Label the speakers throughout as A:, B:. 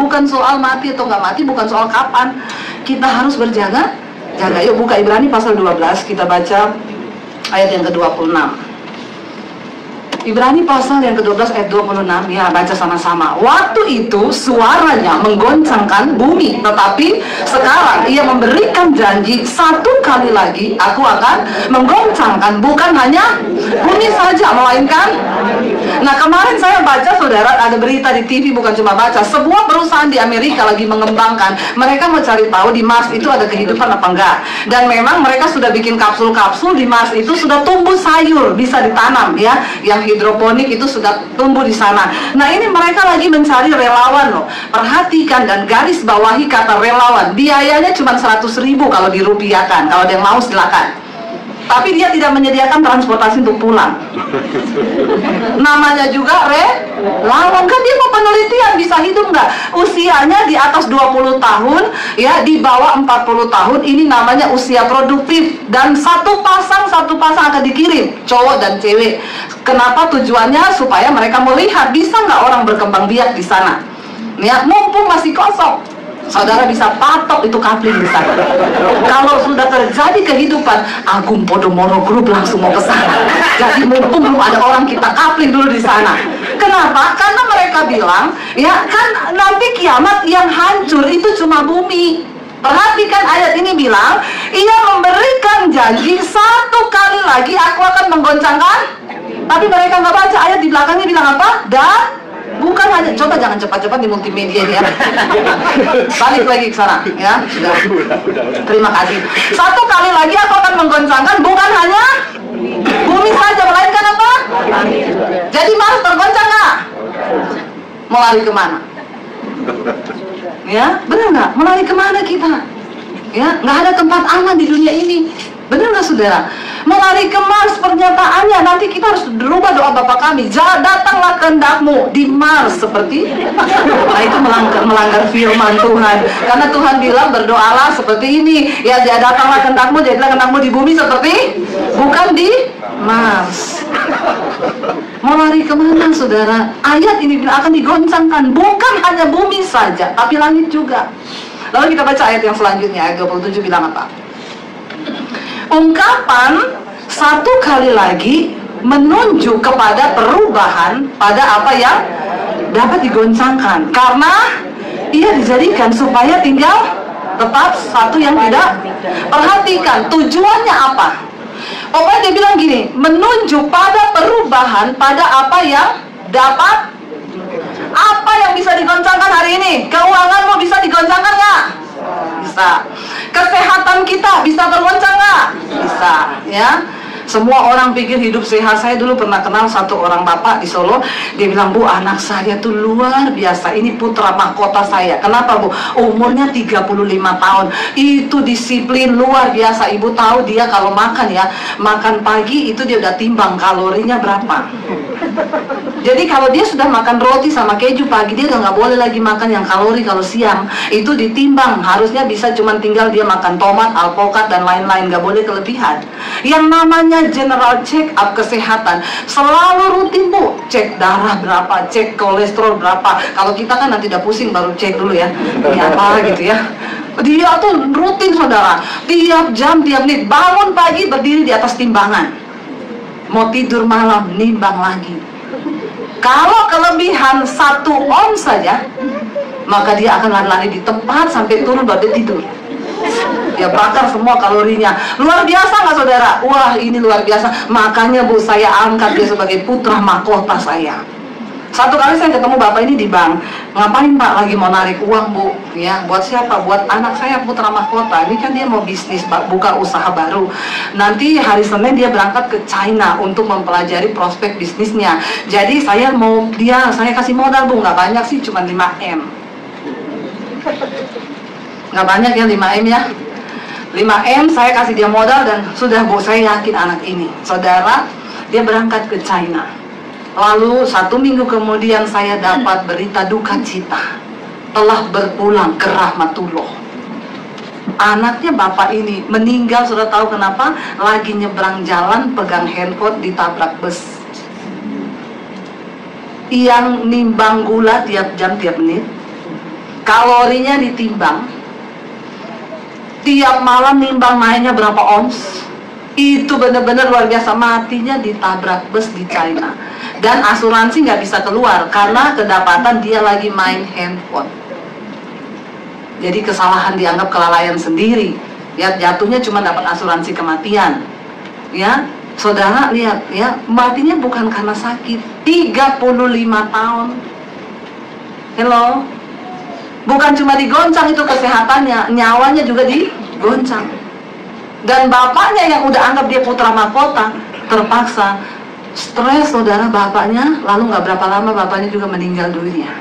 A: bukan soal mati atau nggak mati, bukan soal kapan. Kita harus berjaga. Yuk buka Ibrani pasal 12, kita baca ayat yang ke-26. Ibrani pasal yang ke-12 ayat 26, ya baca sama-sama. Waktu itu suaranya menggoncangkan bumi, tetapi sekarang ia memberikan janji, satu kali lagi aku akan menggoncangkan bukan hanya bumi saja, melainkan. Nah kemarin saya baca saudara, ada berita di TV, bukan cuma baca, sebuah perusahaan di Amerika lagi mengembangkan, mereka mau cari tahu di Mars itu ada kehidupan apa enggak. Dan memang mereka sudah bikin kapsul-kapsul di Mars itu sudah tumbuh sayur, bisa ditanam ya, yang hidroponik itu sudah tumbuh di sana. Nah ini mereka lagi mencari relawan loh. Perhatikan dan garis bawahi kata relawan. Biayanya cuma 100.000 kalau dirupiahkan. Kalau ada yang mau silakan. Tapi dia tidak menyediakan transportasi untuk pulang. Namanya juga relawan, kan dia mau penelitian bisa hidup nggak? Usianya di atas 20 tahun, ya di bawah 40 tahun. Ini namanya usia produktif. Dan satu pasang akan dikirim, cowok dan cewek. Kenapa? Tujuannya supaya mereka melihat bisa nggak orang berkembang biak di sana. Ya, mumpung masih kosong. Saudara bisa patok itu kapling di sana. Kalau sudah terjadi kehidupan, Agung Podomoro Group langsung mau ke sana. Jadi mumpung belum ada orang, kita kapling dulu di sana. Kenapa? Karena mereka bilang, ya kan nanti kiamat yang hancur itu cuma bumi. Perhatikan ayat ini bilang, ia memberikan janji, satu kali lagi aku akan menggoncangkan. Tapi mereka nggak baca ayat di belakangnya bilang apa? Dan bukan hanya, coba jangan cepat-cepat di multimedia ya. Balik lagi ke sana ya. Sudah. Terima kasih. Satu kali lagi aku akan menggoncangkan bukan hanya bumi saja, melainkan apa? Jadi Mars tergoncang nggak? Mau lari kemana? Ya, benar nggak? Mau lari kemana kita? Ya, nggak ada tempat aman di dunia ini. Benar nggak saudara? Melari ke Mars pernyataannya, nanti kita harus berubah doa Bapa kami. Datanglah kehendakmu di Mars seperti. Nah itu melanggar firman Tuhan. Karena Tuhan bilang berdoalah seperti ini. Ya datanglah kehendakmu, jadilah kehendakmu di bumi seperti, bukan di Mars. Mau lari kemana saudara? Ayat ini bilang akan digoncangkan bukan hanya bumi saja, tapi langit juga. Lalu kita baca ayat yang selanjutnya, ayat 27 bilang apa? Ungkapan satu kali lagi menunjuk kepada perubahan pada apa yang dapat digoncangkan, karena ia dijadikan supaya tinggal tetap satu yang tidak. Perhatikan tujuannya apa? Pokoknya dia bilang gini, menunjuk pada perubahan pada apa yang dapat. Apa yang bisa digoncangkan hari ini? Keuanganmu bisa digoncangkan nggak? Bisa. Kesehatan kita bisa tergoncang nggak? Bisa, ya. Semua orang pikir hidup sehat. Saya dulu pernah kenal satu orang bapak di Solo. Dia bilang, Bu, anak saya tuh luar biasa. Ini putra mahkota saya. Kenapa, Bu? Umurnya 35 tahun. Itu disiplin luar biasa. Ibu tahu dia kalau makan ya, makan pagi itu dia udah timbang kalorinya berapa. Jadi kalau dia sudah makan roti sama keju pagi, dia nggak boleh lagi makan yang kalori kalau siang. Itu ditimbang. Harusnya bisa cuman tinggal dia makan tomat, alpukat, dan lain-lain. Nggak boleh kelebihan. Yang namanya general check up kesehatan selalu rutin, Bu. Cek darah berapa, cek kolesterol berapa. Kalau kita kan nanti udah pusing baru cek dulu ya, ini apa gitu ya. Dia tuh rutin saudara, tiap jam, tiap menit. Bangun pagi berdiri di atas timbangan, mau tidur malam nimbang lagi. Kalau kelebihan 1 ons saja, maka dia akan lari-lari di tempat sampai turun baru dia tidur. Dia bakar semua kalorinya. Luar biasa nggak saudara? Wah ini luar biasa. Makanya Bu, saya angkat dia sebagai putra mahkota saya. Satu kali saya ketemu bapak ini di bank. Ngapain Pak? Lagi mau narik uang, Bu. Ya, buat siapa? Buat anak saya, putra mahkota. Ini kan dia mau bisnis, buka usaha baru. Nanti hari Senin dia berangkat ke China untuk mempelajari prospek bisnisnya. Jadi saya kasih modal, Bu. Nggak banyak sih, cuma 5M. Nggak banyak ya, 5M ya. 5M saya kasih dia modal dan sudah, Bu, saya yakin anak ini. Saudara, dia berangkat ke China. Lalu 1 minggu kemudian saya dapat berita duka cita, telah berpulang ke rahmatullah. Anaknya bapak ini meninggal, sudah tahu kenapa? Lagi nyebrang jalan, pegang handphone, ditabrak bus. Yang nimbang gula tiap jam, tiap menit. kalorinya ditimbang, tiap malam nimbang naiknya berapa ons. Itu benar-benar luar biasa. Matinya ditabrak bus di China, dan asuransi nggak bisa keluar karena kedapatan dia lagi main handphone. Jadi kesalahan dianggap kelalaian sendiri. Ya, jatuhnya cuma dapat asuransi kematian. Ya, saudara lihat ya, matinya bukan karena sakit. 35 tahun. Hello. Bukan cuma digoncang itu kesehatannya, nyawanya juga digoncang. Dan bapaknya yang udah anggap dia putra mahkota terpaksa stres, saudara, bapaknya. Lalu nggak berapa lama bapaknya juga meninggal dunia.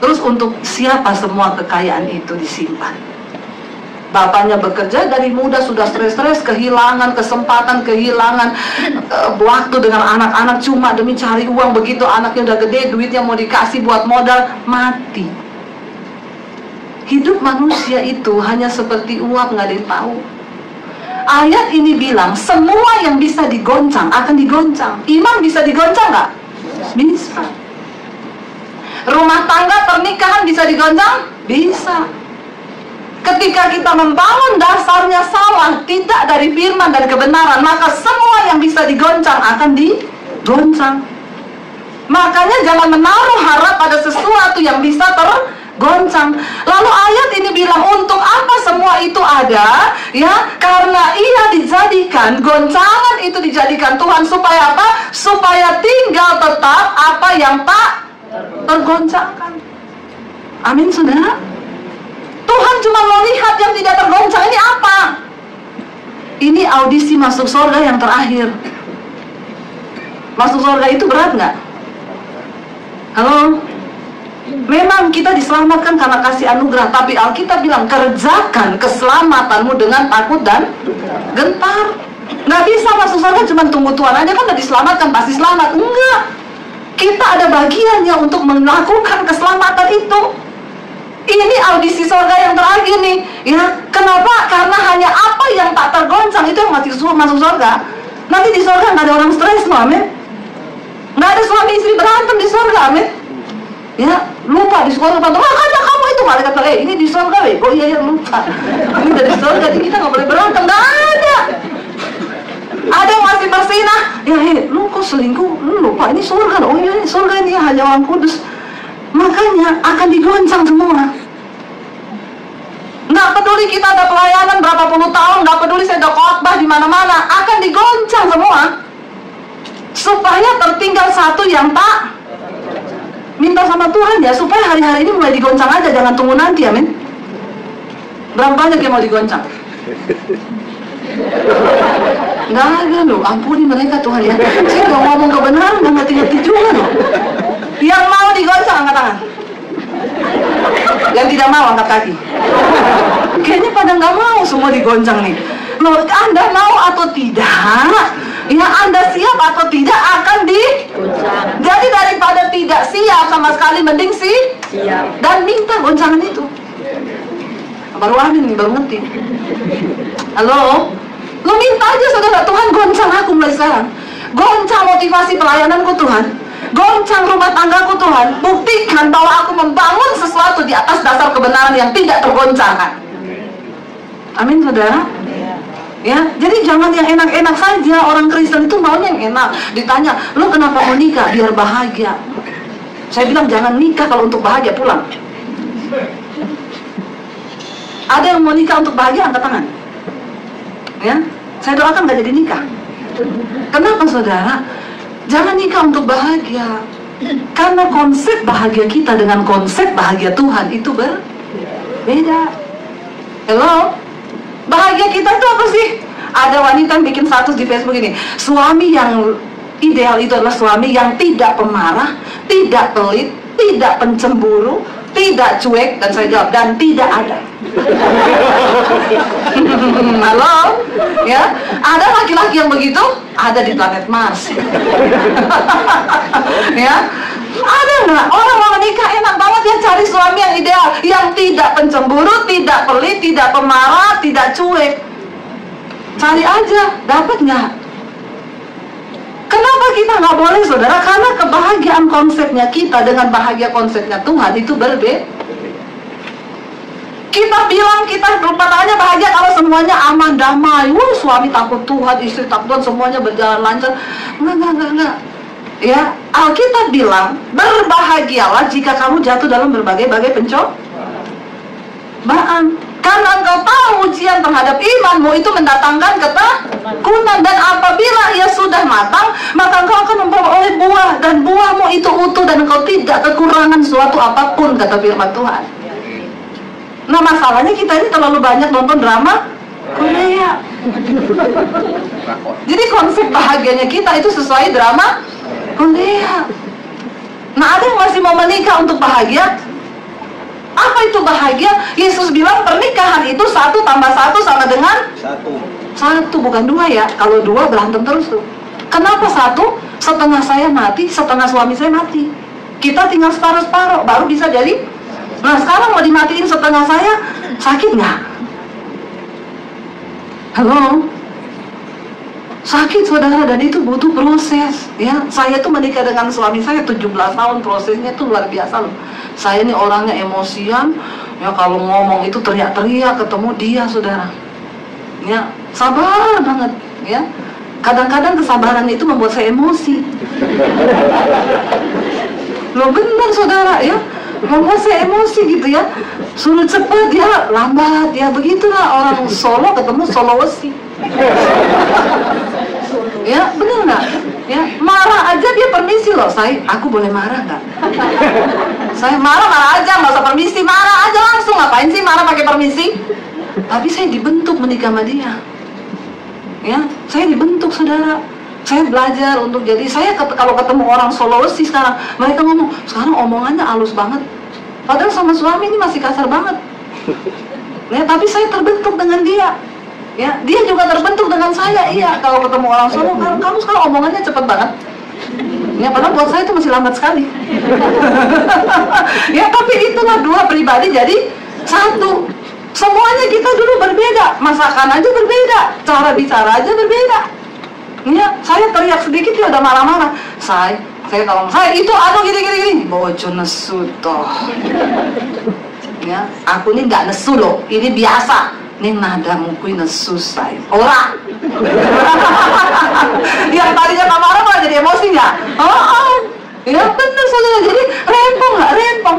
A: Terus untuk siapa semua kekayaan itu disimpan? Bapaknya bekerja dari muda, sudah stres-stres, kehilangan kesempatan, kehilangan waktu dengan anak-anak cuma demi cari uang. Begitu anaknya udah gede, duitnya mau dikasih buat modal, mati. Hidup manusia itu hanya seperti uap, nggak ada yang tahu. Ayat ini bilang semua yang bisa digoncang akan digoncang. Iman bisa digoncang nggak? Bisa. Rumah tangga, pernikahan bisa digoncang? Bisa. Ketika kita membangun dasarnya salah, tidak dari firman dan kebenaran, maka semua yang bisa digoncang akan digoncang. Makanya jangan menaruh harap pada sesuatu yang bisa tergoncang. Lalu ayat ini bilang untuk apa semua itu ada? Ya, karena ia dijadikan, goncangan itu dijadikan Tuhan supaya apa? Supaya tinggal tetap apa yang tak tergoncangkan. Amin, saudara. Tuhan cuma melihat yang tidak tergoncang. Ini apa? Ini audisi masuk surga yang terakhir. Masuk surga itu berat nggak? Halo? Memang kita diselamatkan karena kasih anugerah, tapi Alkitab bilang kerjakan keselamatanmu dengan takut dan gentar. Nggak bisa masuk surga cuma tunggu Tuhan aja, kan udah diselamatkan pasti selamat. Enggak. Kita ada bagiannya untuk melakukan keselamatan itu. Ini audisi surga yang terakhir nih, ya. Kenapa? Karena hanya apa yang tak tergoncang itu yang masuk surga. Nanti di surga nggak ada orang stres, loh, amin. Nggak ada suami istri berantem di surga, amin. Ya, lupa di surga berantem. Makanya kamu itu malaikat bilang, ini di surga, weh. Oh iya, lupa. Ini dari surga, jadi kita nggak boleh berantem. Nggak ada. Ada yang masih bersinah. Ya, lu kok selingkuh? Lu lupa, ini surga. Oh iya, ini surga, ini hanya orang kudus. Makanya akan digoncang semua. Nggak peduli kita ada pelayanan berapa puluh tahun, nggak peduli saya ada khotbah di mana-mana, akan digoncang semua. Supaya tertinggal satu yang tak. Minta sama Tuhan ya, supaya hari-hari ini mulai digoncang aja, jangan tunggu nanti, amin. Berapa banyak yang mau digoncang? Nggak ada loh, ampuni mereka Tuhan ya. Saya nggak ngomong kebenaran, nggak ngerti-ngerti juga loh. Yang mau digoncang angkat tangan. Yang tidak mau angkat kaki. Kayaknya pada nggak mau semua digoncang nih. Loh, Anda mau atau tidak? Ya, Anda siap atau tidak akan digoncang. Jadi daripada tidak siap sama sekali, mending siap dan minta goncangan itu. Baru amin nih, baru ngerti. Halo? Lu minta aja saudara, Tuhan goncang aku mulai sekarang. Goncang motivasi pelayananku Tuhan. Goncang rumah tanggaku Tuhan. Buktikan bahwa aku membangun sesuatu di atas dasar kebenaran yang tidak tergoncangkan. Amin saudara. Ya, jadi jangan yang enak-enak saja. Orang Kristen itu maunya yang enak. Ditanya, lu kenapa mau nikah? Biar bahagia. Saya bilang jangan nikah kalau untuk bahagia, pulang. Ada yang mau nikah untuk bahagia, angkat tangan. Ya, saya doakan gak jadi nikah. Kenapa saudara? Jangan nikah untuk bahagia. Karena konsep bahagia kita dengan konsep bahagia Tuhan itu berbeda. Hello? Bahagia kita itu apa sih? Ada wanita yang bikin status di Facebook ini, suami yang ideal itu adalah suami yang tidak pemarah, tidak pelit, tidak pencemburu, tidak cuek, dan saya jawab, dan tidak ada. Halo? Ya, ada laki-laki yang begitu? Ada di planet Mars. Ya, ada nggak? Orang mau menikah enak banget ya, cari suami yang ideal, yang tidak pencemburu, tidak pelit, tidak pemarah, tidak cuek. Cari aja, dapat nggak? Kenapa kita nggak boleh saudara? Karena kebahagiaan kebahagiaan konsepnya kita dengan bahagia konsepnya Tuhan itu berbeda. Kita bilang kita rumah tangganya bahagia kalau semuanya aman, damai. Wah, suami takut Tuhan, istri takut Tuhan, semuanya berjalan lancar. Enggak. Ya, Alkitab bilang, berbahagialah jika kamu jatuh dalam berbagai-bagai pencobaan. Karena engkau tahu ujian terhadap imanmu itu mendatangkan ketekunan. Dan apabila ia sudah matang, maka engkau akan memperoleh buah. Dan buahmu itu utuh dan engkau tidak kekurangan suatu apapun, kata firman Tuhan. Nah, masalahnya kita ini terlalu banyak nonton drama Korea. Jadi konsep bahagianya kita itu sesuai drama Korea. Nah, ada yang masih mau menikah untuk bahagia? Apa itu bahagia? Yesus bilang pernikahan itu 1 tambah 1 sama dengan 1, bukan 2 ya. Kalau 2 berantem terus tuh. Kenapa 1? Setengah saya mati, setengah suami saya mati. Kita tinggal separuh-separuh, baru bisa jadi. Nah, sekarang mau dimatiin setengah saya, sakit nggak? Halo? Sakit, saudara, dan itu butuh proses. Ya, saya tuh menikah dengan suami saya 17 tahun, prosesnya tuh luar biasa loh. Saya ini orangnya emosian, ya kalau ngomong itu teriak-teriak ketemu dia, saudara. Ya, sabar banget, ya. Kadang-kadang kesabaran itu membuat saya emosi. Loh, benar, saudara, ya. Membuat saya emosi gitu ya. Suruh cepat, dia lambat, ya begitulah orang Solo ketemu Sulawesi. Ya, bener nggak? Ya, marah aja dia permisi loh. Aku boleh marah nggak? Saya marah aja, nggak usah permisi, marah aja langsung. Ngapain sih marah pakai permisi? Tapi saya dibentuk menikah sama dia. Ya, saya dibentuk, saudara. Saya belajar untuk jadi. Saya kalau ketemu orang Sulawesi sekarang, mereka ngomong sekarang omongannya halus banget. Padahal sama suami ini masih kasar banget. Ya, tapi saya terbentuk dengan dia. Ya, dia juga terbentuk dengan saya. Iya, kalau ketemu orang Solo, kamu sekarang omongannya cepet banget. Ya, padahal buat saya itu masih lambat sekali. Ya, tapi itulah 2 pribadi jadi 1. Semuanya kita dulu berbeda, masakan aja berbeda, cara bicara aja berbeda. Ya, saya teriak sedikit dia udah marah-marah. Saya kalau itu gini, bojo nesu toh. Ya, aku ini nggak nesu loh, ini biasa. Ini nadamu kui nesu say. Ora. Yang tadinya tak marah malah jadi emosi nggak? Oh, ya bener, saudara. Jadi rempong nggak rempong.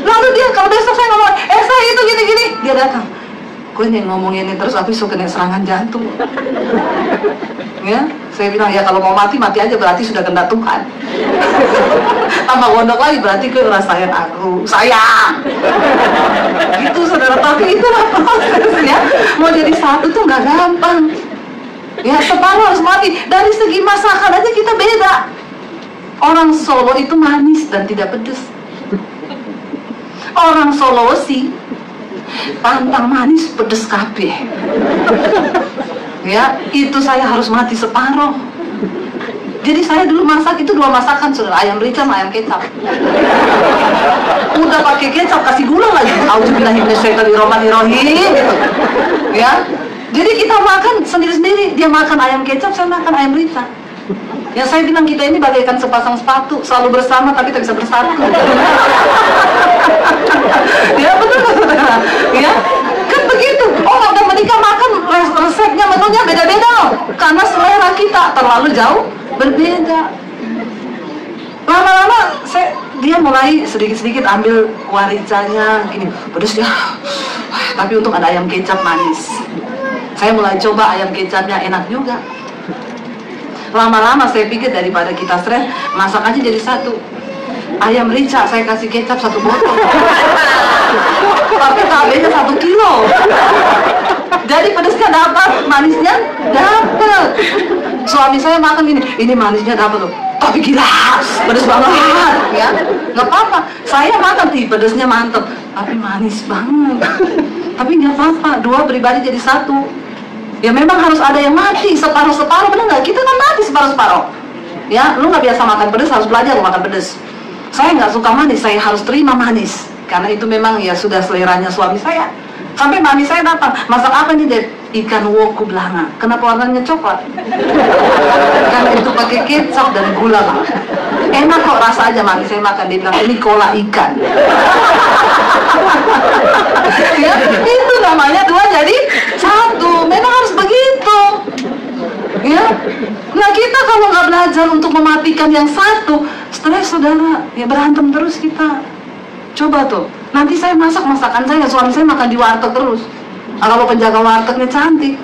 A: Lalu dia kalau besok saya ngomong, saya itu gini, dia datang. Gue nih ngomongin ini terus, aku suka kena serangan jantung. Ya, saya bilang ya kalau mau mati aja, berarti sudah kehendak Tuhan. Tambah gondok lagi berarti gue ngerasain aku sayang. Gitu, saudara. Tapi itulah prosesnya. Mau jadi 1 tuh nggak gampang. Ya, separuh harus mati. Dari segi masakan aja kita beda. Orang Solo itu manis dan tidak pedas. Orang Sulawesi pantang manis pedes kabeh. Ya, itu saya harus mati separuh. Jadi saya dulu masak itu 2 masakan, saudara. Ayam rica sama ayam kecap. Udah pakai kecap kasih gula lagi. Auzubillahiminasyaitonirrahmanirrahim gitu. Ya. Jadi kita makan sendiri-sendiri. Dia makan ayam kecap, saya makan ayam rica. Ya, saya bilang kita ini bagaikan sepasang sepatu, selalu bersama tapi tak bisa bersatu. Ya, betul, saudara. Ya. Kan begitu. Udah menikah makan resepnya, menunya beda-beda loh. Karena selera kita terlalu jauh berbeda. Lama-lama dia mulai sedikit-sedikit ambil waricanya gini, pedes ya. Tapi untung ada ayam kecap manis. Saya mulai coba ayam kecapnya, enak juga. Lama-lama saya pikir daripada kita stres, masak aja jadi 1. Ayam rica saya kasih kecap 1 botol. Tapi cabenya 1 kilo. Jadi pedesnya dapat, manisnya dapat. Suami saya makan ini manisnya dapat loh. Tapi gila, pedes banget, ya. Nggak apa-apa. Saya makan pedesnya mantep, tapi manis banget. Tapi nggak apa-apa. 2 pribadi jadi 1. Ya memang harus ada yang mati separuh-separuh, bener nggak? Kita kan mati separuh-separuh. Ya, lu nggak biasa makan pedes, harus belajar makan pedes. Saya nggak suka manis, saya harus terima manis. Karena itu memang ya sudah seleranya suami saya. Sampai mami saya datang, masak apa nih Deb? Ikan woku belanga. Kenapa warnanya coklat? Karena itu pakai kecap dan gula. enak kok rasanya mami, saya makan. Dia bilang, ini kola ikan. Ya, itu namanya dua jadi satu. Memang harus begitu. Ya, nah kita kalau nggak belajar untuk mematikan yang satu, stres saudara, ya berantem terus kita. Coba tuh, nanti saya masak masakan saya, suami saya makan di warteg terus. Nah, kalau penjaga wartegnya cantik,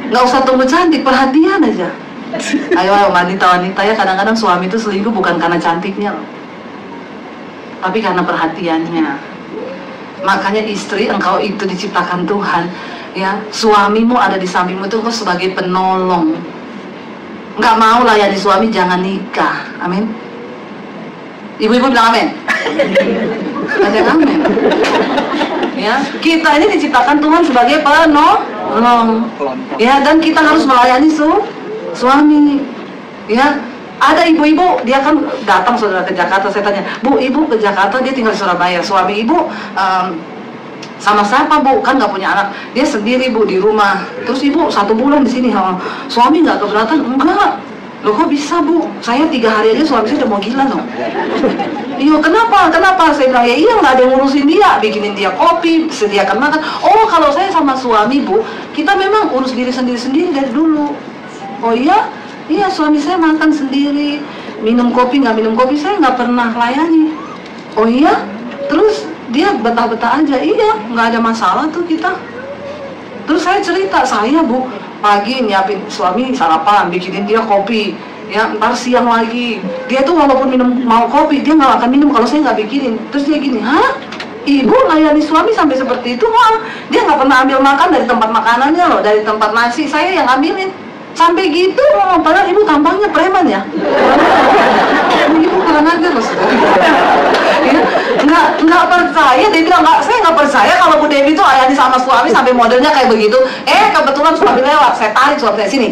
A: nggak usah tunggu cantik, perhatian aja. Ayo wanita-wanita ya, kadang-kadang suami itu selingkuh bukan karena cantiknya loh, tapi karena perhatiannya. Makanya istri, engkau itu diciptakan Tuhan. Ya, suamimu ada di sampingmu itu kok sebagai penolong. Nggak mau layani suami, jangan nikah. Amin. Ibu-ibu bilang amin. Ada amin. Ya, kita ini diciptakan Tuhan sebagai penolong. Ya, dan kita harus melayani suami. Ya, ada ibu-ibu, dia kan datang saudara ke Jakarta. Saya tanya, Bu, ibu ke Jakarta, dia tinggal di Surabaya. Suami ibu sama siapa Bu? Kan nggak punya anak. Dia sendiri Bu di rumah. Terus ibu 1 bulan di sini. Suami nggak keberatan? Enggak. Loh kok bisa Bu? Saya 3 hari aja suami saya udah mau gila loh. Iya kenapa? Kenapa? Saya bilang ya iya nggak ada yang ngurusin dia, bikinin dia kopi, sediakan makan. Oh kalau saya sama suami Bu, kita memang urus diri sendiri dari dulu. Oh iya? Iya suami saya makan sendiri, minum kopi nggak minum kopi saya nggak pernah layani. Oh iya? Terus dia betah-betah aja, iya nggak ada masalah tuh kita. Terus saya cerita, saya Bu pagi nyiapin suami sarapan, bikinin dia kopi, ya ntar siang lagi dia tuh walaupun mau kopi dia nggak akan minum kalau saya nggak bikinin. Terus dia gini, hah? Ibu layani suami sampai seperti itu? Wah, dia nggak pernah ambil makan dari tempat makanannya loh, dari tempat nasi saya yang ambilin. Sampai gitu, padahal ibu tampangnya preman ya. Ibu kurang ajar loh. Ya, nggak percaya, dia bilang saya nggak percaya kalau Bu Dewi itu layani sama suami sampai modelnya kayak begitu. Kebetulan suami lewat, saya tarik suami saya sini.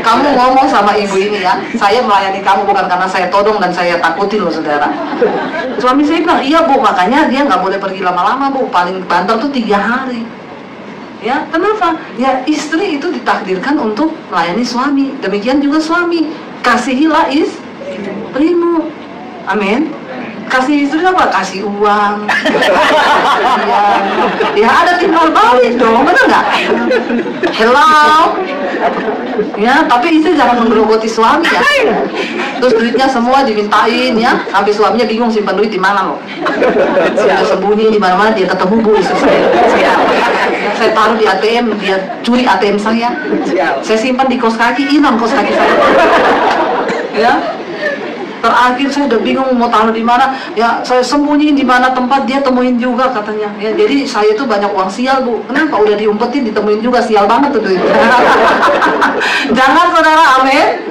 A: Kamu ngomong sama ibu ini ya, saya melayani kamu bukan karena saya todong dan saya takutin loh saudara. Suami saya bilang, iya Bu, makanya dia nggak boleh pergi lama-lama Bu, paling banter tuh 3 hari. Ya, kenapa? Ya, istri itu ditakdirkan untuk melayani suami. Demikian juga suami. Kasihilah istrimu. Amin. Kasih istri apa? Kasih uang. Ya, ada timbal balik dong, benar nggak? Hello. Ya, tapi istri jangan menggerogoti suami ya. Terus duitnya semua dimintain ya, sampai suaminya bingung simpan duit di mana loh. Sudah sembunyi di mana-mana, dia ketemu Bu istri saya. Saya taruh di ATM, dia curi ATM saya. Saya simpan di kos kaki, hilang kos kaki saya. Ya. Terakhir saya udah bingung mau taruh di mana. Ya, saya sembunyiin di mana tempat, dia temuin juga katanya. Ya, jadi saya tuh banyak uang sial Bu. Kenapa? Udah diumpetin, ditemuin juga, sial banget tuh. Jangan saudara, amin.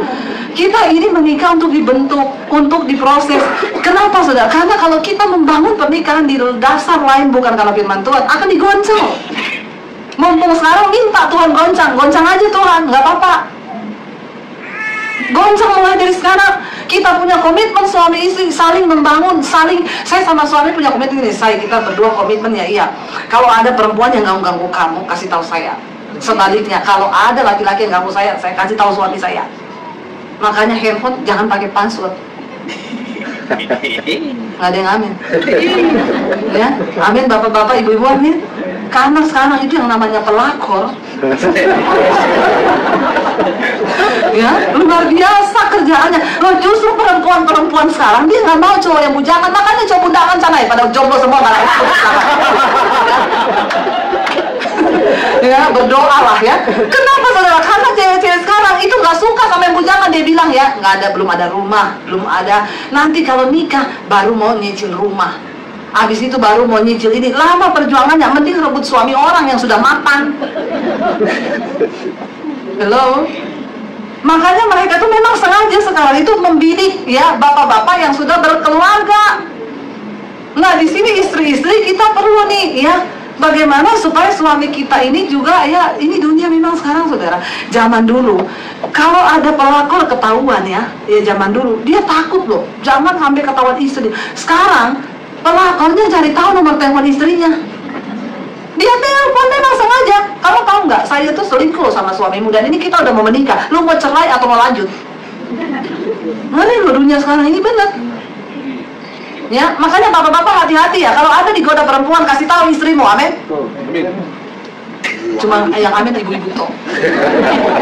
A: Kita ini menikah untuk dibentuk, untuk diproses. Kenapa saudara? Karena kalau kita membangun pernikahan di dasar lain bukan karena firman Tuhan, akan digoncang. Mumpung sekarang minta Tuhan goncang aja Tuhan, nggak apa-apa. Goncang mulai dari sekarang. Kita punya komitmen suami istri, saling membangun, saya sama suami punya komitmen ini, kita berdua komitmen ya iya. Kalau ada perempuan yang ganggu kamu, kasih tahu saya. Sebaliknya, kalau ada laki-laki yang ganggu saya kasih tahu suami saya. Makanya handphone jangan pakai password. Nggak ada yang amin. Ya, amin bapak-bapak, ibu-ibu amin. Karena sekarang itu yang namanya pelakor. Ya, luar biasa kerjaannya. Loh, justru perempuan-perempuan sekarang dia nggak mau cowok yang bujangan, makanya cowok bujangan sana ya pada jomblo semua malah. Ya, berdoa lah ya. Kenapa saudara? Karena cewek-cewek sekarang itu nggak suka sama yang bujangan. Dia bilang ya, belum ada rumah, belum ada. Nanti kalau nikah baru mau nyicil rumah. Habis itu baru mau nyicil ini. Lama perjuangannya, mending rebut suami orang yang sudah mapan. Hello. Makanya mereka tuh memang sengaja sekarang itu membidik ya bapak-bapak yang sudah berkeluarga. Nah, di sini istri-istri kita perlu nih ya, bagaimana supaya suami kita ini juga ya, ini dunia memang sekarang saudara. Zaman dulu kalau ada pelakor ketahuan ya zaman dulu dia takut loh, jangan sampai ketahuan istri. Sekarang pelakornya cari tahu nomor telepon istrinya. Dia telepon memang sengaja. Kamu tahu nggak? Saya tuh selingkuh sama suamimu dan ini kita udah mau menikah. Lu mau cerai atau mau lanjut? Ngeri loh dunia sekarang ini, bener. Ya, makanya bapak-bapak hati-hati ya. Kalau ada digoda perempuan, kasih tahu istrimu, amin. Cuma yang amin ibu-ibu toh.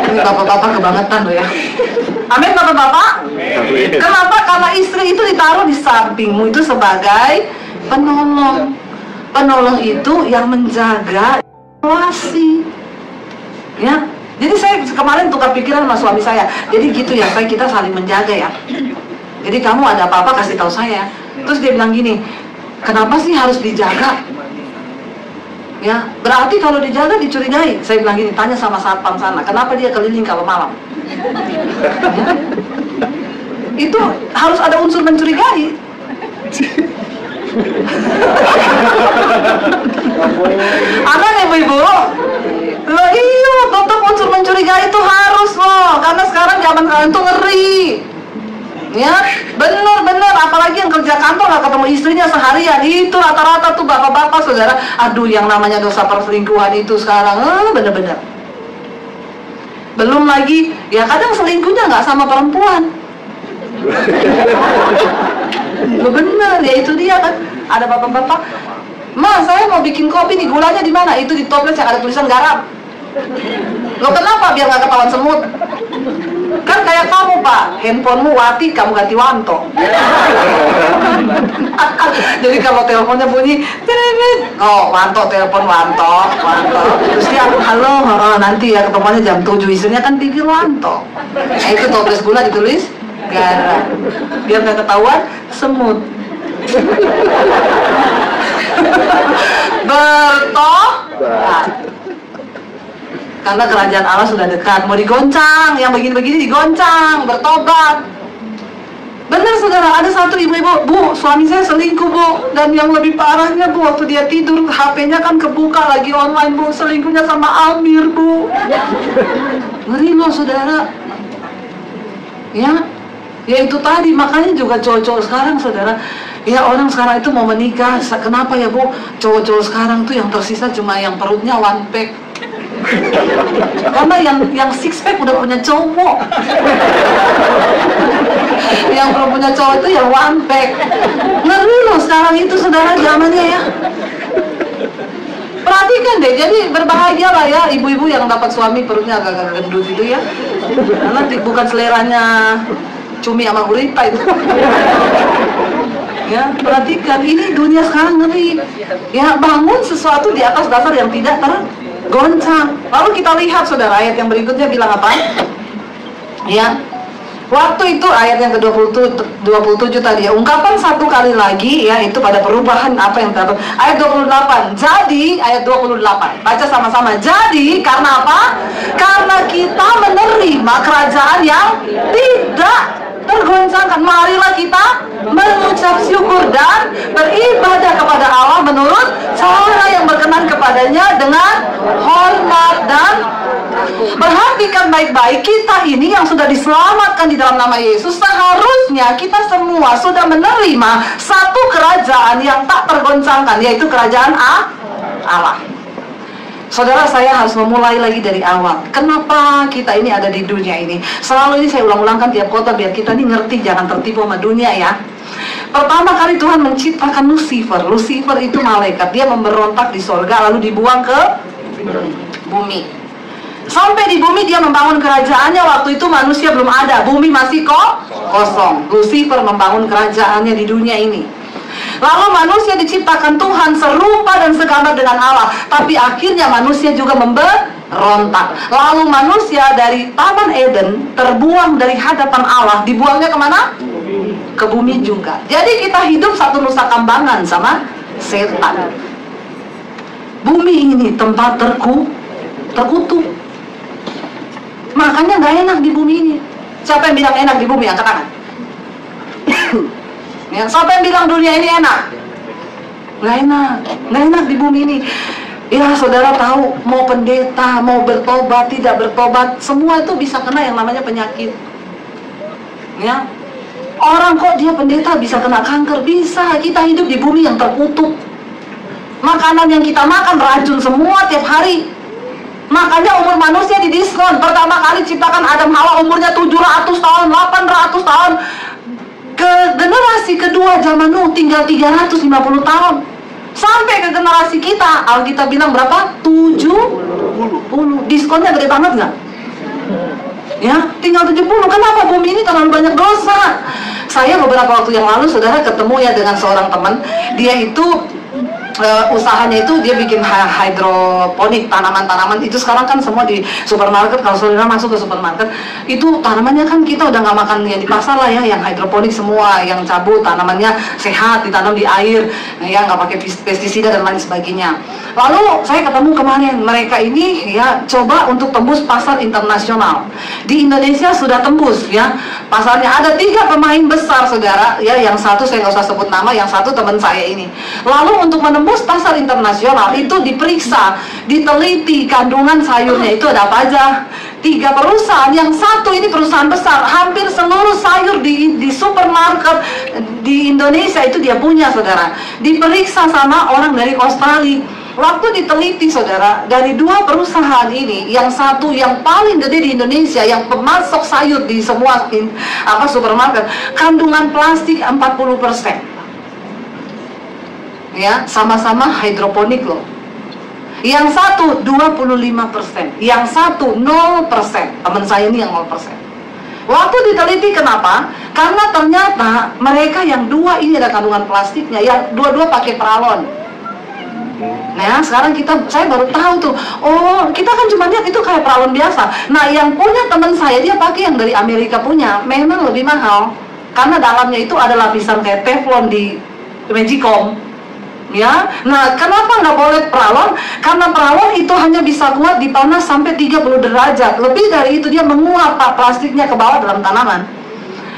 A: Ini bapak-bapak kebangetan loh ya. Amin bapak-bapak. Kenapa? Karena istri itu ditaruh di sampingmu itu sebagai penolong. Penolong itu yang menjaga situasi. Ya. Jadi saya kemarin tukar pikiran sama suami saya. Jadi gitu ya, kita saling menjaga ya. Jadi kamu ada apa-apa kasih tahu saya. Terus dia bilang gini, kenapa sih harus dijaga? Ya, berarti kalau dijaga dicurigai. Saya bilang gini, tanya sama satpam sana, kenapa dia keliling kalau malam? Ya. Itu harus ada unsur mencurigai. Aman ya ibu-ibu? Loh iya, tetap unsur mencurigai itu harus loh. Karena sekarang zaman kalian tuh ngeri. Ya, bener-bener, apalagi yang kerja kantor gak ketemu istrinya seharian. Itu rata-rata tuh bapak-bapak saudara. Aduh, yang namanya dosa perselingkuhan itu sekarang bener-bener. Belum lagi, ya kadang selingkuhnya gak sama perempuan. Bener, ya itu dia kan. Ada bapak-bapak, Ma, saya mau bikin kopi nih, gulanya di mana? Itu di toples yang ada tulisan garam. Lo kenapa? Biar gak ketahuan semut. Kan kayak kamu Pak, handphonemu Wati, kamu ganti Wanto. Jadi kalau teleponnya bunyi, oh Wanto, telepon Wanto. Terus dia, halo, nanti ya ketemuannya jam 7, isunya kan pikir Wanto. Nah itu toples gula ditulis garam, biar gak ketahuan semut. Bertobat. Karena kerajaan Allah sudah dekat, mau digoncang, yang begini-begini digoncang, bertobat. Benar saudara, ada satu ibu-ibu, Bu, suami saya selingkuh Bu, dan yang lebih parahnya Bu, waktu dia tidur, HP-nya kan kebuka lagi online Bu, selingkuhnya sama Amir Bu. Ngeri loh saudara. Ya itu tadi, makanya juga cowok-cowok sekarang saudara, ya orang sekarang itu mau menikah, kenapa ya Bu, cowok-cowok sekarang tuh yang tersisa cuma yang perutnya one pack. Karena yang six pack udah punya cowok. Yang belum punya cowok itu yang one pack. Ngeri loh sekarang itu saudara zamannya ya. Perhatikan deh, jadi berbahagia lah ya ibu-ibu yang dapat suami perutnya agak-agak gendut itu ya. Karena bukan seleranya cumi sama gurita itu. Ya, perhatikan, ini dunia sekarang ngeri. Ya, bangun sesuatu di atas dasar yang tidak tergoncang. Lalu kita lihat saudara, ayat yang berikutnya bilang apa? Ya, waktu itu ayat yang ke-27 tadi ya, ungkapan satu kali lagi ya, itu pada perubahan apa yang terjadi. Ayat 28. Jadi ayat 28. Baca sama-sama. Jadi karena apa? Karena kita menerima kerajaan yang tidak tergoncangkan. Marilah kita mengucap syukur dan beribadah kepada Allah menurut cara yang berkenan kepadanya dengan hormat dan perhatikan baik-baik. Kita ini yang sudah diselamatkan di dalam nama Yesus, seharusnya kita semua sudah menerima satu kerajaan yang tak tergoncangkan, yaitu kerajaan Allah. Saudara, saya harus memulai lagi dari awal. Kenapa kita ini ada di dunia ini? Selalu ini saya ulang-ulangkan tiap kota biar kita ini ngerti, jangan tertipu sama dunia ya. Pertama kali Tuhan menciptakan Lucifer. Lucifer itu malaikat, dia memberontak di sorga lalu dibuang ke bumi. Sampai di bumi dia membangun kerajaannya. Waktu itu manusia belum ada, bumi masih kosong. Lucifer membangun kerajaannya di dunia ini. Lalu manusia diciptakan Tuhan serupa dan segambar dengan Allah, tapi akhirnya manusia juga memberontak. Lalu manusia dari Taman Eden terbuang dari hadapan Allah. Dibuangnya kemana? Ke bumi juga. Jadi kita hidup satu nusa kambangan sama setan. Bumi ini tempat terkutuk. Makanya gak enak di bumi ini. Siapa yang bilang enak di bumi? Angkat tangan. Ya, siapa yang bilang dunia ini enak? Nggak enak di bumi ini. Ya saudara tahu, mau pendeta, mau bertobat, tidak bertobat, semua itu bisa kena yang namanya penyakit. Ya, orang kok dia pendeta bisa kena kanker? Bisa. Kita hidup di bumi yang terkutuk. Makanan yang kita makan racun semua tiap hari. Makanya umur manusia didiskon. Pertama kali ciptakan Adam Hawa umurnya 700 tahun, 800 tahun. Ke generasi kedua zaman Nuh tinggal 350 tahun. Sampai ke generasi kita, Alkitab bilang berapa? 70. Diskonnya gede banget nggak? Ya, tinggal 70. Kenapa bumi ini terlalu banyak dosa? Saya beberapa waktu yang lalu, saudara, ketemu ya dengan seorang teman. Dia itu usahanya itu dia bikin hidroponik, tanaman-tanaman itu sekarang kan semua di supermarket. Kalau saudara masuk ke supermarket itu tanamannya kan kita udah nggak makan yang di pasar lah ya, yang hidroponik semua, yang cabut, tanamannya sehat, ditanam di air, ya nggak pakai pestisida dan lain sebagainya. Lalu saya ketemu kemarin, mereka ini ya coba untuk tembus pasar internasional. Di Indonesia sudah tembus ya pasarnya, ada 3 pemain besar, saudara, ya, yang satu saya nggak usah sebut nama, yang satu teman saya ini. Lalu untuk menembus pasar internasional itu diperiksa, diteliti kandungan sayurnya itu ada apa aja. 3 perusahaan, yang satu ini perusahaan besar, hampir seluruh sayur di supermarket di Indonesia itu dia punya, saudara. Diperiksa sama orang dari Australia. Waktu diteliti, saudara, dari 2 perusahaan ini, yang satu yang paling gede di Indonesia, yang pemasok sayur di semua supermarket, kandungan plastik 40%. Ya, sama-sama hidroponik loh. Yang satu 25%, yang satu 0%. Teman saya ini yang 0%. Waktu diteliti, kenapa? Karena ternyata mereka yang 2 ini ada kandungan plastiknya, yang dua-dua pakai peralon. Nah, sekarang saya baru tahu tuh. Oh, kita kan cuma lihat itu kayak peralon biasa. Nah, yang punya teman saya, dia pakai yang dari Amerika punya. Memang lebih mahal karena dalamnya itu ada lapisan kayak teflon di Magicom. Ya, nah kenapa nggak boleh peralon? Karena peralon itu hanya bisa kuat dipanas sampai 30 derajat. Lebih dari itu dia menguap plastiknya ke bawah dalam tanaman.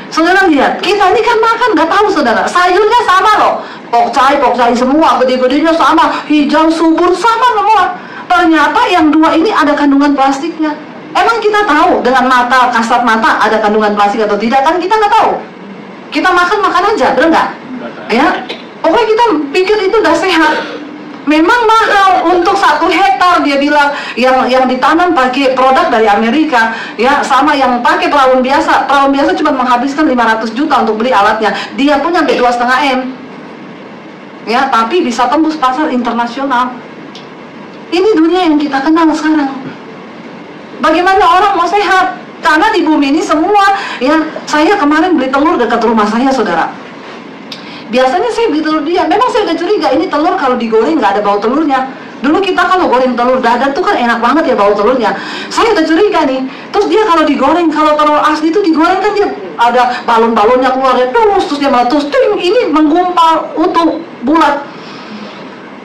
A: Saudara lihat, kita ini kan makan nggak tahu, saudara. Sayurnya sama loh, pokcai semua, gede-gedenya sama, hijau subur sama semua. Ternyata yang 2 ini ada kandungan plastiknya. Emang kita tahu dengan mata, kasat mata ada kandungan plastik atau tidak? Kan kita nggak tahu. Kita makan aja, bener nggak? Ya, pokoknya kita pikir itu udah sehat. Memang mahal untuk 1 hektar, dia bilang, yang ditanam pakai produk dari Amerika, ya, sama yang pakai peralon biasa. Peralon biasa cuma menghabiskan 500 juta untuk beli alatnya. Dia punya 2,5 M. Ya, tapi bisa tembus pasar internasional. Ini dunia yang kita kenal sekarang. Bagaimana orang mau sehat? Karena di bumi ini semua, ya, saya kemarin beli telur dekat rumah saya, saudara. Biasanya saya beli telur dia, memang saya udah curiga ini telur kalau digoreng nggak ada bau telurnya. Dulu kita kalau goreng telur dadar tuh kan enak banget ya bau telurnya. Saya udah curiga nih. Terus dia kalau digoreng, kalau telur asli itu digoreng kan dia ada balon-balonnya keluar ya, terus dia meletus, ting, ini menggumpal utuh bulat.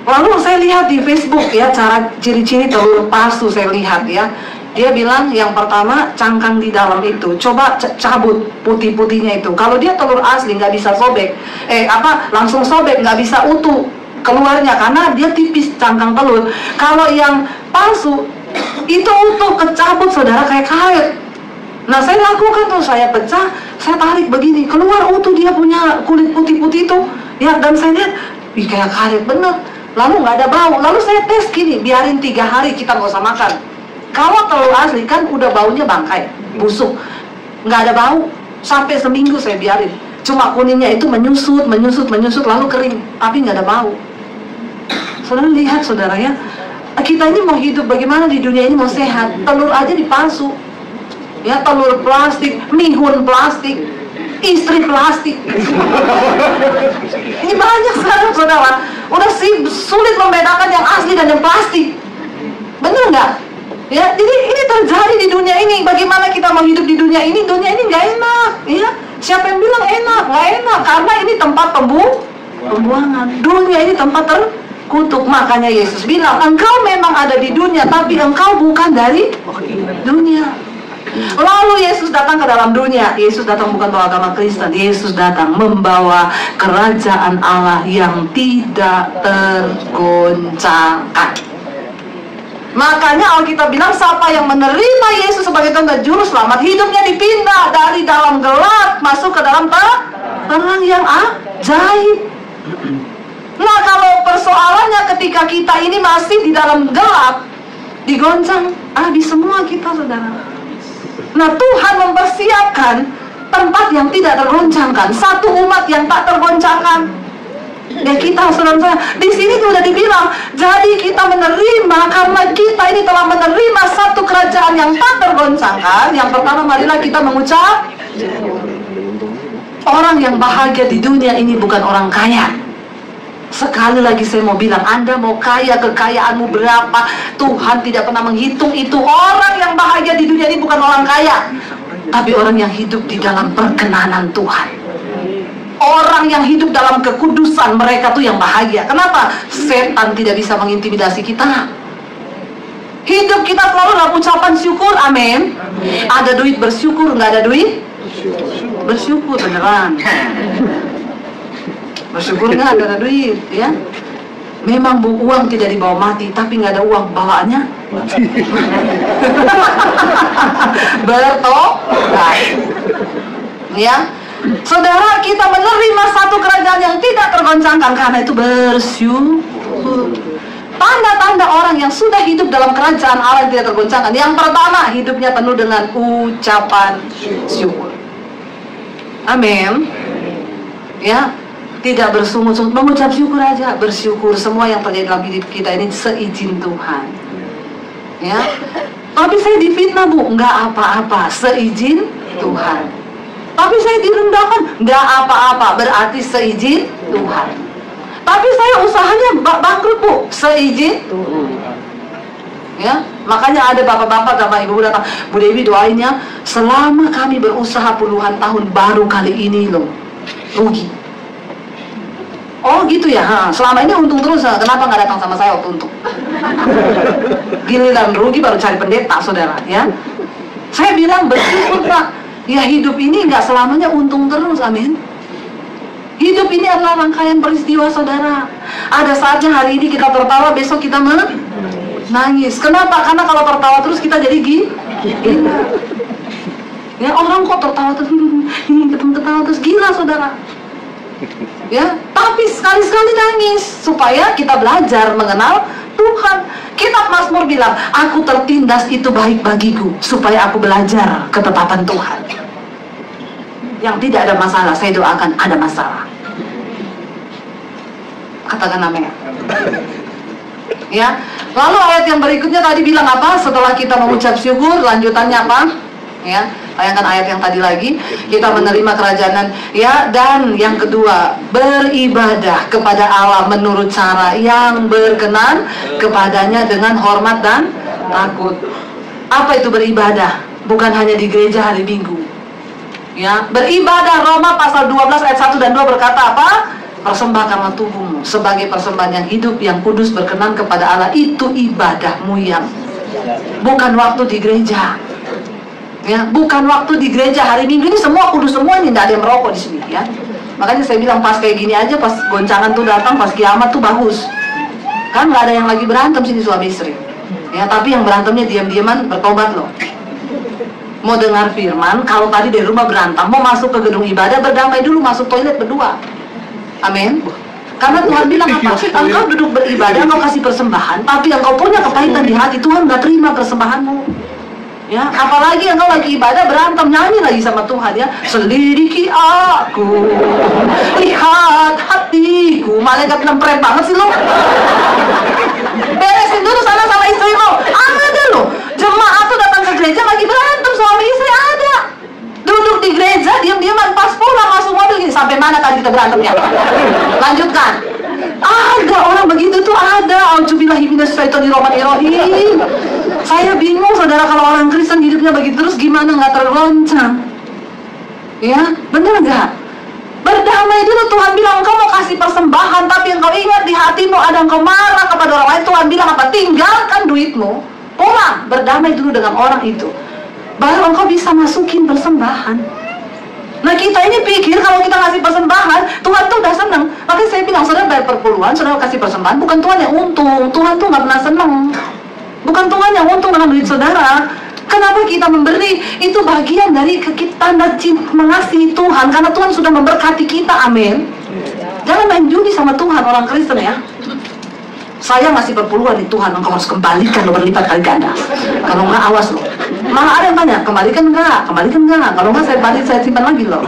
A: Lalu saya lihat di Facebook ya, cara ciri-ciri telur palsu saya lihat ya. Dia bilang yang pertama, cangkang di dalam itu coba cabut putih-putihnya itu. Kalau dia telur asli nggak bisa sobek, langsung sobek, nggak bisa utuh keluarnya karena dia tipis cangkang telur. Kalau yang palsu itu utuh, kecabut, saudara, kayak karet. Nah, saya lakukan tuh, saya pecah, saya tarik begini, keluar utuh dia punya kulit putih-putih itu ya. Dan saya lihat, ih, kayak karet bener. Lalu nggak ada bau. Lalu saya tes gini, biarin 3 hari, kita nggak usah makan. Kalau telur asli kan udah baunya bangkai, busuk, nggak ada bau. Sampai seminggu saya biarin, cuma kuningnya itu menyusut lalu kering, tapi nggak ada bau. Saudara lihat, saudara ya, kita ini mau hidup bagaimana di dunia ini, mau sehat, telur aja dipalsu. Ya, telur plastik, mihun plastik, istri plastik. Ini banyak sekarang, saudara. Udah sulit membedakan yang asli dan yang plastik. Bener nggak? Ya, jadi ini terjadi di dunia ini. Bagaimana kita mau hidup di dunia ini? Dunia ini nggak enak, ya. Siapa yang bilang enak? Nggak enak, karena ini tempat pembuangan. Dunia ini tempat terkutuk. Makanya Yesus bilang, engkau memang ada di dunia, tapi engkau bukan dari dunia. Lalu Yesus datang ke dalam dunia. Yesus datang bukan bawa agama Kristen. Yesus datang membawa kerajaan Allah yang tidak tergoncangkan. Makanya Alkitab bilang, siapa yang menerima Yesus sebagai Tuhan dan Juru Selamat, hidupnya dipindah dari dalam gelap masuk ke dalam terang yang ajaib. Nah, kalau persoalannya ketika kita ini masih di dalam gelap, digoncang, habis semua kita, saudara. Nah, Tuhan mempersiapkan tempat yang tidak tergoncangkan, satu umat yang tak tergoncangkan. Ya kita, saudara-saudara, di sini sudah dibilang, jadi kita menerima karena kita ini telah menerima satu kerajaan yang tak tergoncangkan. Yang pertama, marilah kita mengucap, orang yang bahagia di dunia ini bukan orang kaya. Sekali lagi saya mau bilang, Anda mau kaya, kekayaanmu berapa, Tuhan tidak pernah menghitung itu. Orang yang bahagia di dunia ini bukan orang kaya, tapi orang yang hidup di dalam perkenanan Tuhan. Orang yang hidup dalam kekudusan, mereka tuh yang bahagia. Kenapa? Setan tidak bisa mengintimidasi kita. Hidup kita selalu dalam ucapan syukur, amin. Ada duit bersyukur, nggak ada duit bersyukur, beneran. Bersyukur nggak ada duit, ya. Memang uang tidak dibawa mati, tapi nggak ada uang bawaannya. Bertobat, ya. Saudara, kita menerima satu kerajaan yang tidak tergoncangkan, karena itu bersyukur. Tanda-tanda orang yang sudah hidup dalam kerajaan Allah yang tidak tergoncangkan. Yang pertama, hidupnya penuh dengan ucapan syukur. Amin. Ya, tidak bersungut-sungut, mengucap syukur aja, bersyukur semua yang terjadi dalam hidup kita ini seizin Tuhan. Ya, tapi saya difitnah, Bu, nggak apa-apa, seizin Tuhan. Tapi saya direndahkan, nggak apa-apa, berarti seizin Tuhan. Tapi saya usahanya bangkrut, Bu, seizin Tuhan. Ya, makanya ada bapak-bapak sama ibu datang, Bu Dewi doainnya, selama kami berusaha puluhan tahun, baru kali ini loh rugi. Oh gitu ya, selama ini untung terus, kenapa nggak datang sama saya waktu untung? Giliran rugi baru cari pendeta, saudara, ya. Saya bilang bersyukur, Pak. Ya, hidup ini nggak selamanya untung terus, amin. Hidup ini adalah rangkaian peristiwa, saudara. Ada saatnya hari ini kita tertawa, besok kita menangis. Kenapa? Karena kalau tertawa terus kita jadi gila. Ya, orang kok tertawa terus, ketawa terus gila, saudara. Ya, tapi sekali-sekali nangis supaya kita belajar mengenal Tuhan. Kitab Mazmur bilang, aku tertindas itu baik bagiku, supaya aku belajar ketetapan Tuhan. Yang tidak ada masalah, saya doakan ada masalah. Katakan amin. Ya, lalu ayat yang berikutnya tadi bilang apa? Setelah kita mengucap syukur, lanjutannya apa? Ya, bayangkan ayat yang tadi lagi, kita menerima kerajaan, ya, dan yang kedua, beribadah kepada Allah menurut cara yang berkenan kepadanya dengan hormat dan takut. Apa itu beribadah? Bukan hanya di gereja hari Minggu. Ya, beribadah, Roma pasal 12 ayat 1 dan 2 berkata apa? Persembahkanlah tubuhmu sebagai persembahan yang hidup, yang kudus, berkenan kepada Allah. Itu ibadahmu, yang bukan waktu di gereja. Ya, bukan waktu di gereja hari Minggu ini semua kudus semua, ini tidak ada yang merokok di sini, ya. Makanya saya bilang pas kayak gini aja, pas goncangan tuh datang, pas kiamat tuh bagus. Kan nggak ada yang lagi berantem sini suami istri. Ya, tapi yang berantemnya diam-diaman bertobat loh. Mau dengar firman, kalau tadi dari rumah berantem, mau masuk ke gedung ibadah berdamai dulu, masuk toilet berdua. Amin. Karena Tuhan bilang apa? Engkau duduk beribadah, engkau kasih persembahan, tapi engkau punya kepahitan di hati, Tuhan nggak terima persembahanmu. Ya, apalagi engkau lagi ibadah berantem, nyanyi lagi sama Tuhan, ya. Selidiki aku, lihat hatiku. Malaikat bilang, keren banget sih lo. Beresin dulu sana sama istrimu. Ada loh, jemaat tuh datang ke gereja lagi berantem, suami istri ada. Duduk di gereja, diam-diaman, pas pulang masuk mobil gini, sampai mana tadi kita berantemnya? Lanjutkan. Ada orang begitu tuh, ada. Auzubillahi minasyaitonirrajim. Saya bingung, saudara, kalau orang Kristen hidupnya begitu terus gimana nggak tergoncang? Ya, bener nggak? Berdamai dulu, Tuhan bilang engkau mau kasih persembahan, tapi engkau ingat di hatimu ada engkau marah kepada orang lain. Tuhan bilang apa? Tinggalkan duitmu, pulang, berdamai dulu dengan orang itu, baru engkau bisa masukin persembahan. Nah, kita ini pikir kalau kita kasih persembahan, Tuhan tuh udah seneng. Makanya saya bilang, saudara bayar perpuluhan, saudara kasih persembahan, bukan Tuhan yang untung. Tuhan tuh nggak pernah seneng. Bukan Tuhan yang untung dengan duit saudara. Kenapa kita memberi? Itu bagian dari tanda cinta mengasihi Tuhan, karena Tuhan sudah memberkati kita, amin. Jangan main judi sama Tuhan, orang Kristen, ya. saya masih berpeluang di Tuhan, engkau harus kembalikan lo berlipat kali ganda. Kalau enggak, awas lo. Malah ada yang tanya, kembalikan enggak? Kalau enggak saya simpan lagi lo.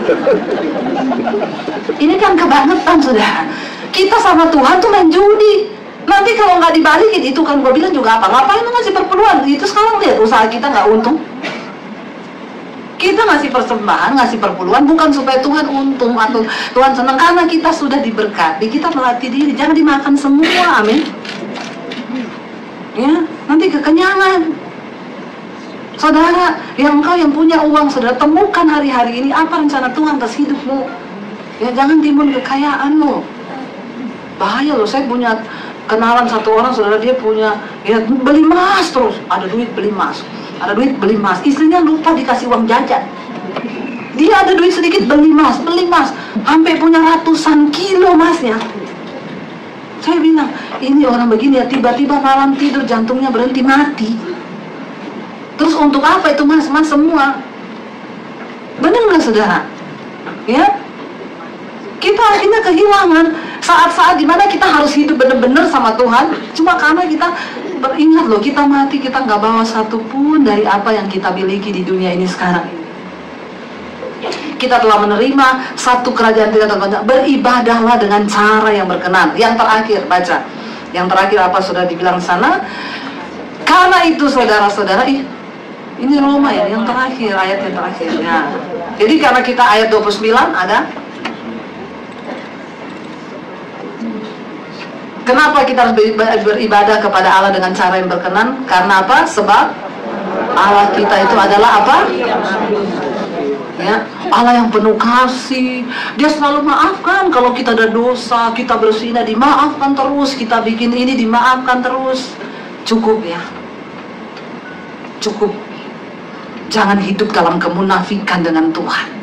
A: Ini kan kebangetan, saudara. Kita sama Tuhan tuh main judi. Nanti kalau nggak dibalikin, itu kan gue bilang juga apa? Ngapain lo ngasih perpuluhan? Itu sekarang lihat usaha kita nggak untung. Kita ngasih persembahan, ngasih perpuluhan bukan supaya Tuhan untung atau Tuhan senang, karena kita sudah diberkati, kita melatih diri, jangan dimakan semua, amin. Ya, nanti kekenyangan. Saudara, yang engkau yang punya uang, saudara, temukan hari-hari ini apa rencana Tuhan atas hidupmu. Ya, jangan timbun kekayaan lo. Bahaya lo. Saya punya kenalan satu orang, saudara, dia punya, ya, beli emas terus, ada duit beli emas. Ada duit beli emas, istrinya lupa dikasih uang jajan. Dia ada duit sedikit beli emas, sampai punya ratusan kilo emasnya. Saya bilang, ini orang begini ya, tiba-tiba malam tidur jantungnya berhenti mati. Terus untuk apa itu mas semua? Benar nggak saudara? Ya, kita akhirnya kehilangan saat-saat dimana kita harus hidup benar-benar sama Tuhan. Cuma karena kita beringat loh, kita mati, kita nggak bawa satu pun dari apa yang kita miliki di dunia ini sekarang. Kita telah menerima satu kerajaan tidak tergoncang. Beribadahlah dengan cara yang berkenan. Yang terakhir, baca. Yang terakhir apa sudah dibilang sana? Karena itu saudara-saudara, ini Roma ya, yang terakhir, ayat yang terakhir ya. Jadi karena kita ayat 29 ada. Kenapa kita harus beribadah kepada Allah dengan cara yang berkenan? Karena apa? Sebab Allah kita itu adalah apa? Ya, Allah yang penuh kasih. Dia selalu maafkan. Kalau kita ada dosa, kita bersinah, dimaafkan terus. Kita bikin ini, dimaafkan terus. Cukup ya. Cukup. Jangan hidup dalam kemunafikan dengan Tuhan.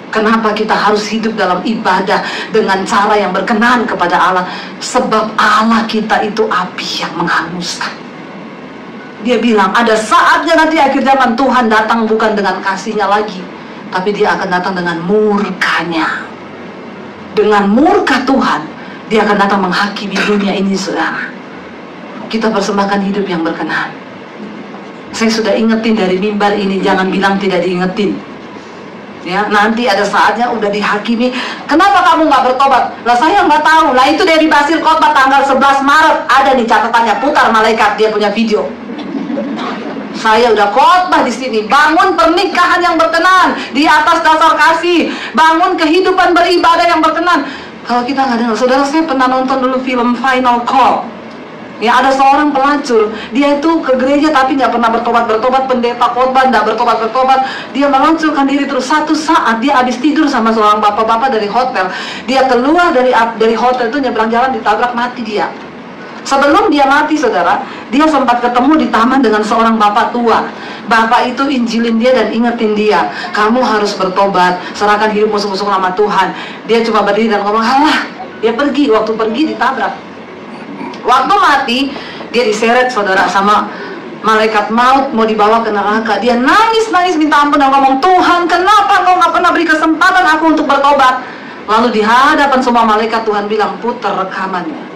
A: Kenapa kita harus hidup dalam ibadah dengan cara yang berkenan kepada Allah? Sebab Allah kita itu api yang menghanguskan. Dia bilang ada saatnya nanti akhir zaman Tuhan datang bukan dengan kasihnya lagi, tapi dia akan datang dengan murkanya. Dengan murka Tuhan, dia akan datang menghakimi dunia ini, saudara. Kita persembahkan hidup yang berkenan. Saya sudah ingetin dari mimbar ini, jangan bilang tidak diingetin. Ya, nanti ada saatnya udah dihakimi. Kenapa kamu nggak bertobat? Lah saya nggak tahu. Lah itu dari Basir khotbah tanggal 11 Maret ada nih catatannya, putar malaikat, dia punya video. Saya udah khotbah di sini, bangun pernikahan yang berkenan di atas dasar kasih, bangun kehidupan beribadah yang berkenan. Kalau kita nggak dengar, saudara, saya pernah nonton dulu film Final Call. Ya, ada seorang pelacur, dia itu ke gereja tapi nggak pernah bertobat, pendeta khotbah nggak bertobat, dia melacurkan diri terus. Satu saat dia habis tidur sama seorang bapak-bapak dari hotel, dia keluar dari hotel itu, nyebrang jalan, ditabrak, mati dia. Sebelum dia mati, saudara, dia sempat ketemu di taman dengan seorang bapak tua. Bapak itu injilin dia dan ingetin dia, kamu harus bertobat, serahkan hidupmu sungguh-sungguh sama Tuhan. Dia cuma berdiri dan ngomong, halah. Dia pergi, waktu pergi ditabrak. Waktu mati, dia diseret, saudara, sama malaikat maut, mau dibawa ke neraka. Dia nangis minta ampun dan ngomong, Tuhan, kenapa kau nggak pernah beri kesempatan aku untuk bertobat? Lalu di hadapan semua malaikat, Tuhan bilang, putar rekamannya.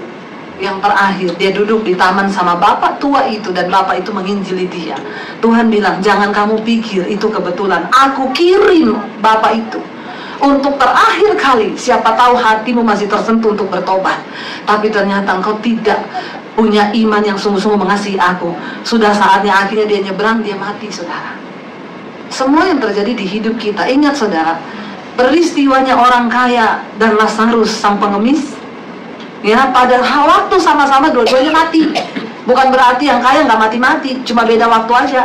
A: Yang terakhir, dia duduk di taman sama bapak tua itu, dan bapak itu menginjili dia. Tuhan bilang, jangan kamu pikir itu kebetulan, aku kirim bapak itu untuk terakhir kali, siapa tahu hatimu masih tersentuh untuk bertobat. Tapi ternyata engkau tidak punya iman yang sungguh-sungguh mengasihi aku. Sudah saatnya akhirnya dia nyebrang, dia mati, saudara. Semua yang terjadi di hidup kita, ingat saudara, peristiwanya orang kaya dan Lazarus sang pengemis, ya, pada waktu sama-sama dua-duanya mati. Bukan berarti yang kaya nggak mati-mati, cuma beda waktu aja.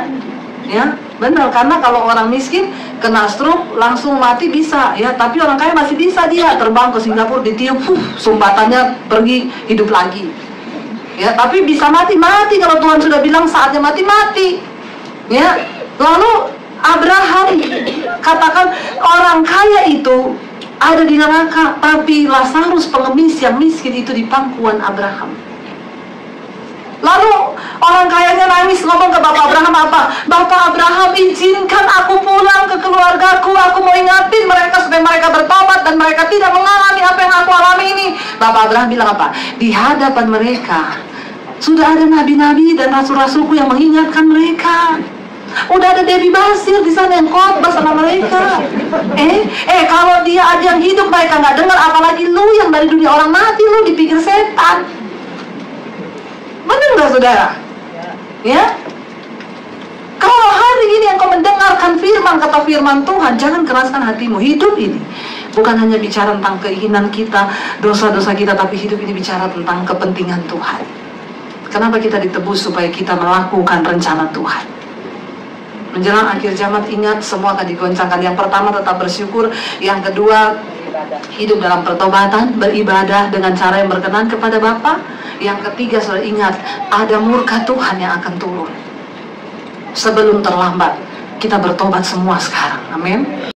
A: Ya, benar, karena kalau orang miskin kena stroke langsung mati bisa, ya, tapi orang kaya masih bisa dia terbang ke Singapura, ditiup, sumbatannya pergi, hidup lagi. Ya, tapi bisa mati kalau Tuhan sudah bilang saatnya mati. Ya, lalu Abraham katakan orang kaya itu ada di neraka, tapi Lazarus pengemis yang miskin itu di pangkuan Abraham. Lalu orang kayanya nangis, ngomong ke Bapak Abraham apa? Bapak Abraham, izinkan aku pulang ke keluargaku, aku mau ingatin mereka supaya mereka bertobat dan mereka mereka tidak mengalami apa yang aku alami ini. Bapak Abraham bilang apa? Di hadapan mereka sudah ada nabi-nabi dan rasul-rasulku yang mengingatkan mereka. Udah ada Debbie Basir di sana yang khotbah sama mereka. Kalau dia aja yang hidup mereka nggak dengar, apalagi lu yang dari dunia orang mati, lu dipikir setan. Benar nggak saudara? Ya. Kalau hari ini engkau mendengarkan firman, kata firman Tuhan, jangan keraskan hatimu. Hidup ini bukan hanya bicara tentang keinginan kita, dosa-dosa kita, tapi hidup ini bicara tentang kepentingan Tuhan. Kenapa kita ditebus? Supaya kita melakukan rencana Tuhan. Menjelang akhir zaman, ingat, semua akan digoncangkan. Yang pertama, tetap bersyukur. Yang kedua, hidup dalam pertobatan, beribadah dengan cara yang berkenan kepada Bapa. Yang ketiga, saudara ingat, ada murka Tuhan yang akan turun. Sebelum terlambat, kita bertobat semua sekarang. Amin.